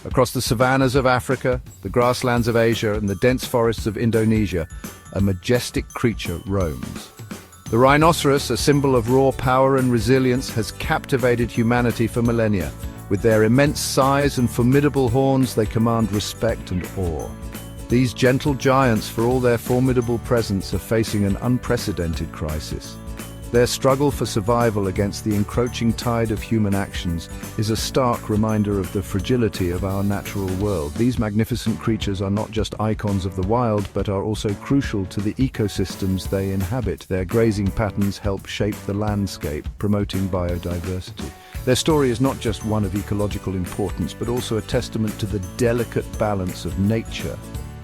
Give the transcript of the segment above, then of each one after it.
Across the savannas of Africa, the grasslands of Asia, and the dense forests of Indonesia, a majestic creature roams. The rhinoceros, a symbol of raw power and resilience, has captivated humanity for millennia. With their immense size and formidable horns, they command respect and awe. These gentle giants, for all their formidable presence, are facing an unprecedented crisis. Their struggle for survival against the encroaching tide of human actions is a stark reminder of the fragility of our natural world. These magnificent creatures are not just icons of the wild, but are also crucial to the ecosystems they inhabit. Their grazing patterns help shape the landscape, promoting biodiversity. Their story is not just one of ecological importance, but also a testament to the delicate balance of nature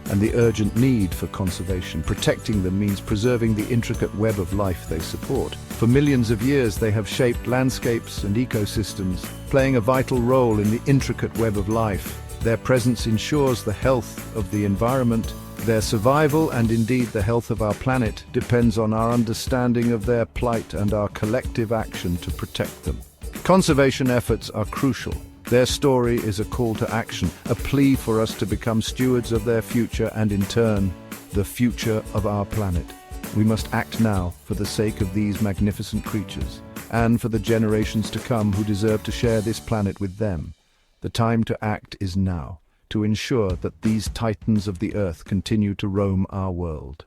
and the urgent need for conservation. Protecting them means preserving the intricate web of life they support. For millions of years, they have shaped landscapes and ecosystems, playing a vital role in the intricate web of life. Their presence ensures the health of the environment. Their survival, and indeed the health of our planet, depends on our understanding of their plight and our collective action to protect them. Conservation efforts are crucial. Their story is a call to action, a plea for us to become stewards of their future and, in turn, the future of our planet. We must act now for the sake of these magnificent creatures, and for the generations to come who deserve to share this planet with them. The time to act is now, to ensure that these titans of the earth continue to roam our world.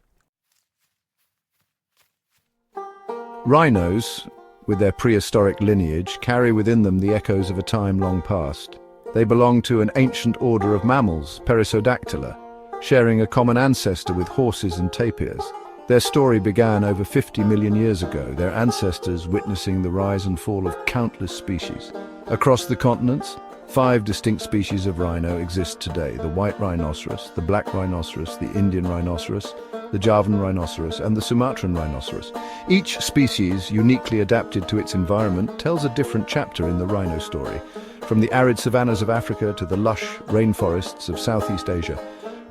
Rhinos, with their prehistoric lineage, carry within them the echoes of a time long past. They belong to an ancient order of mammals, Perissodactyla, sharing a common ancestor with horses and tapirs. Their story began over 50 million years ago, their ancestors witnessing the rise and fall of countless species. Across the continents, 5 distinct species of rhino exist today: the white rhinoceros, the black rhinoceros, the Indian rhinoceros, the Javan rhinoceros, and the Sumatran rhinoceros. Each species, uniquely adapted to its environment, tells a different chapter in the rhino story. From the arid savannas of Africa to the lush rainforests of Southeast Asia,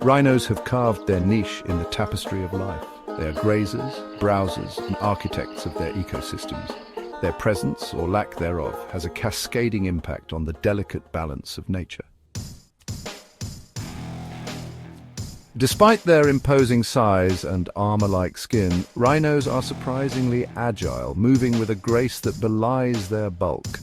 rhinos have carved their niche in the tapestry of life. They are grazers, browsers, and architects of their ecosystems. Their presence, or lack thereof, has a cascading impact on the delicate balance of nature. Despite their imposing size and armor-like skin, rhinos are surprisingly agile, moving with a grace that belies their bulk.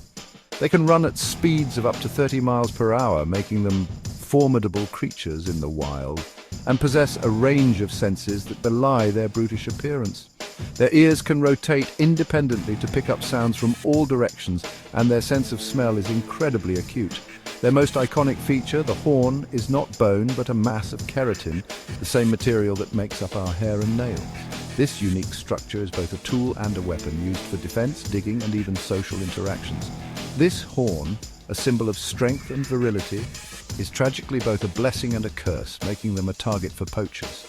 They can run at speeds of up to 30 miles per hour, making them formidable creatures in the wild, and possess a range of senses that belie their brutish appearance. Their ears can rotate independently to pick up sounds from all directions, and their sense of smell is incredibly acute. Their most iconic feature, the horn, is not bone but a mass of keratin, the same material that makes up our hair and nails. This unique structure is both a tool and a weapon used for defense, digging, and even social interactions. This horn, a symbol of strength and virility, is tragically both a blessing and a curse, making them a target for poachers.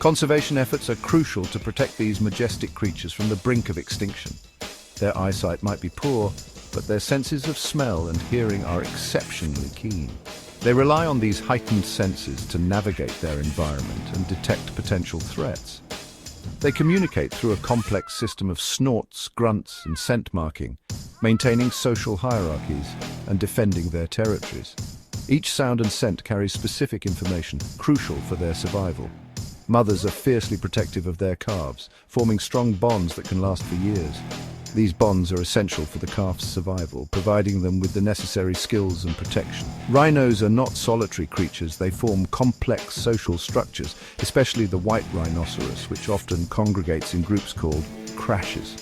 Conservation efforts are crucial to protect these majestic creatures from the brink of extinction. Their eyesight might be poor, but their senses of smell and hearing are exceptionally keen. They rely on these heightened senses to navigate their environment and detect potential threats. They communicate through a complex system of snorts, grunts, and scent marking, maintaining social hierarchies and defending their territories. Each sound and scent carries specific information, crucial for their survival. Mothers are fiercely protective of their calves, forming strong bonds that can last for years. These bonds are essential for the calf's survival, providing them with the necessary skills and protection. Rhinos are not solitary creatures. They form complex social structures, especially the white rhinoceros, which often congregates in groups called crashes.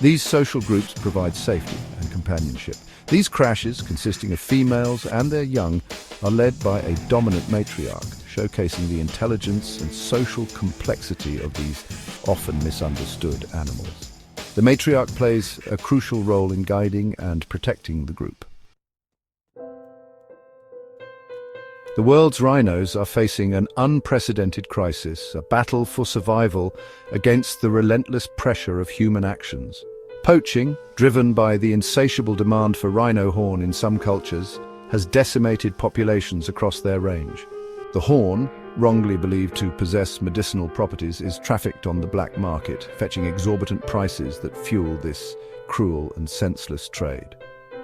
These social groups provide safety and companionship. These crashes, consisting of females and their young, are led by a dominant matriarch, showcasing the intelligence and social complexity of these often misunderstood animals. The matriarch plays a crucial role in guiding and protecting the group. The world's rhinos are facing an unprecedented crisis, a battle for survival against the relentless pressure of human actions. Poaching, driven by the insatiable demand for rhino horn in some cultures, has decimated populations across their range. The horn, wrongly believed to possess medicinal properties, is trafficked on the black market, fetching exorbitant prices that fuel this cruel and senseless trade.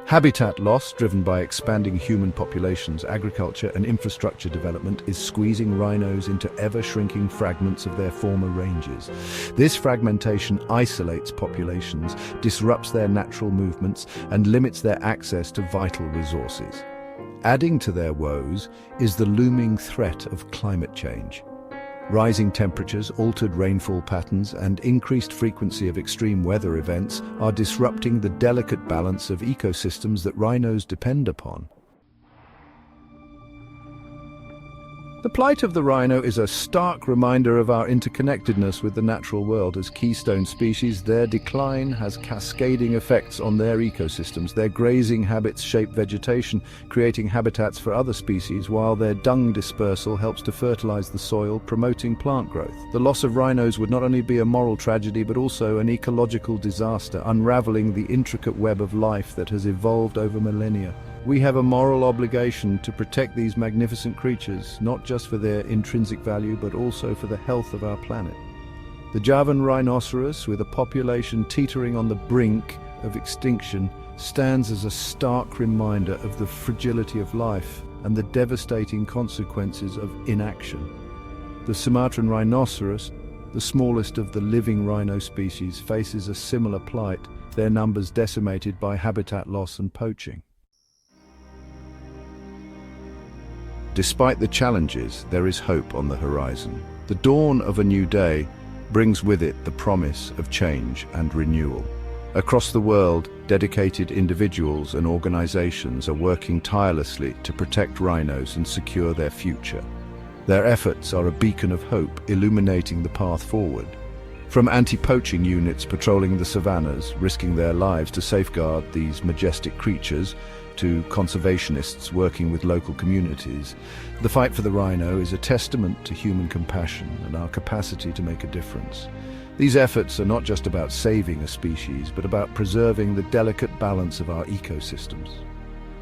Habitat loss, driven by expanding human populations, agriculture and infrastructure development, is squeezing rhinos into ever-shrinking fragments of their former ranges. This fragmentation isolates populations, disrupts their natural movements, and limits their access to vital resources. Adding to their woes is the looming threat of climate change. Rising temperatures, altered rainfall patterns, and increased frequency of extreme weather events are disrupting the delicate balance of ecosystems that rhinos depend upon. The plight of the rhino is a stark reminder of our interconnectedness with the natural world. As keystone species, their decline has cascading effects on their ecosystems. Their grazing habits shape vegetation, creating habitats for other species, while their dung dispersal helps to fertilize the soil, promoting plant growth. The loss of rhinos would not only be a moral tragedy, but also an ecological disaster, unraveling the intricate web of life that has evolved over millennia. We have a moral obligation to protect these magnificent creatures, not just for their intrinsic value, but also for the health of our planet. The Javan rhinoceros, with a population teetering on the brink of extinction, stands as a stark reminder of the fragility of life and the devastating consequences of inaction. The Sumatran rhinoceros, the smallest of the living rhino species, faces a similar plight, their numbers decimated by habitat loss and poaching. Despite the challenges, there is hope on the horizon. The dawn of a new day brings with it the promise of change and renewal. Across the world, dedicated individuals and organizations are working tirelessly to protect rhinos and secure their future. Their efforts are a beacon of hope, illuminating the path forward. From anti-poaching units patrolling the savannas, risking their lives to safeguard these majestic creatures, to conservationists working with local communities, the fight for the rhino is a testament to human compassion and our capacity to make a difference. These efforts are not just about saving a species, but about preserving the delicate balance of our ecosystems.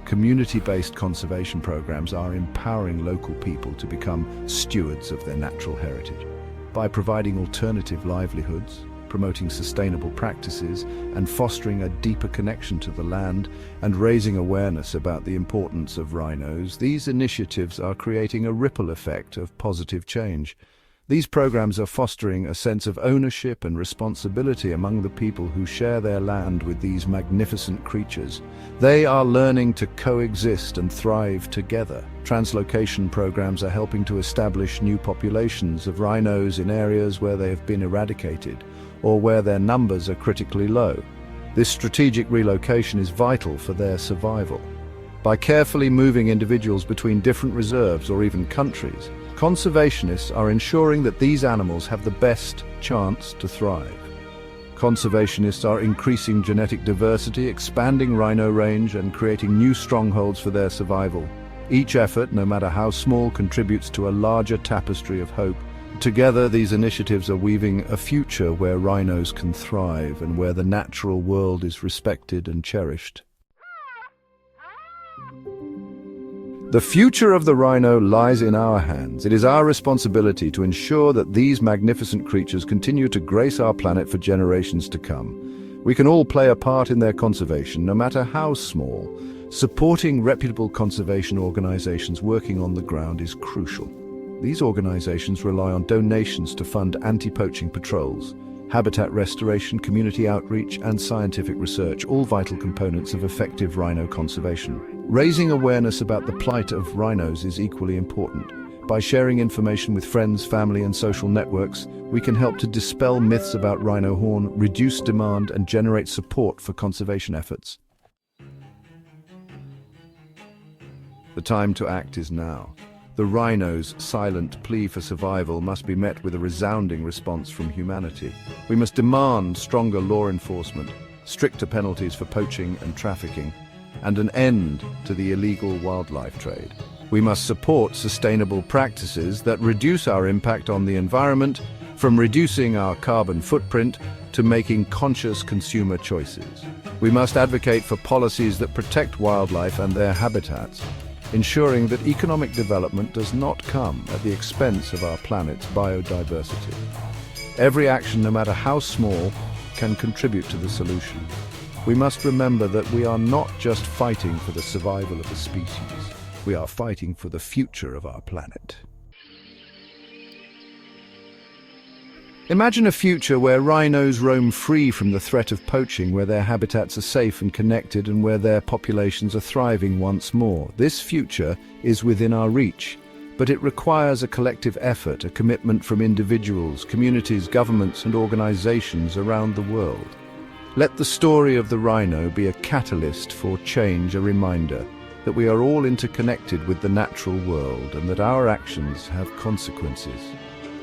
Community-based conservation programs are empowering local people to become stewards of their natural heritage. By providing alternative livelihoods, promoting sustainable practices, and fostering a deeper connection to the land, and raising awareness about the importance of rhinos, these initiatives are creating a ripple effect of positive change. These programs are fostering a sense of ownership and responsibility among the people who share their land with these magnificent creatures. They are learning to coexist and thrive together. Translocation programs are helping to establish new populations of rhinos in areas where they have been eradicated, or where their numbers are critically low. This strategic relocation is vital for their survival. By carefully moving individuals between different reserves or even countries, conservationists are ensuring that these animals have the best chance to thrive. Conservationists are increasing genetic diversity, expanding rhino range, and creating new strongholds for their survival. Each effort, no matter how small, contributes to a larger tapestry of hope. Together, these initiatives are weaving a future where rhinos can thrive and where the natural world is respected and cherished. The future of the rhino lies in our hands. It is our responsibility to ensure that these magnificent creatures continue to grace our planet for generations to come. We can all play a part in their conservation, no matter how small. Supporting reputable conservation organizations working on the ground is crucial. These organizations rely on donations to fund anti-poaching patrols, habitat restoration, community outreach, and scientific research, all vital components of effective rhino conservation. Raising awareness about the plight of rhinos is equally important. By sharing information with friends, family, and social networks, we can help to dispel myths about rhino horn, reduce demand, and generate support for conservation efforts. The time to act is now. The rhino's silent plea for survival must be met with a resounding response from humanity. We must demand stronger law enforcement, stricter penalties for poaching and trafficking, and an end to the illegal wildlife trade. We must support sustainable practices that reduce our impact on the environment, from reducing our carbon footprint to making conscious consumer choices. We must advocate for policies that protect wildlife and their habitats, ensuring that economic development does not come at the expense of our planet's biodiversity. Every action, no matter how small, can contribute to the solution. We must remember that we are not just fighting for the survival of a species. We are fighting for the future of our planet. Imagine a future where rhinos roam free from the threat of poaching, where their habitats are safe and connected, and where their populations are thriving once more. This future is within our reach, but it requires a collective effort, a commitment from individuals, communities, governments, and organizations around the world. Let the story of the rhino be a catalyst for change, a reminder that we are all interconnected with the natural world and that our actions have consequences.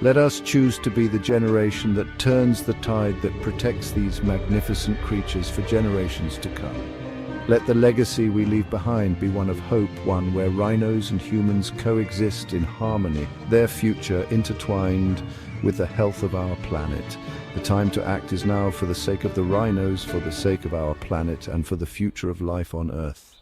Let us choose to be the generation that turns the tide, that protects these magnificent creatures for generations to come. Let the legacy we leave behind be one of hope, one where rhinos and humans coexist in harmony, their future intertwined with the health of our planet. The time to act is now, for the sake of the rhinos, for the sake of our planet, and for the future of life on Earth.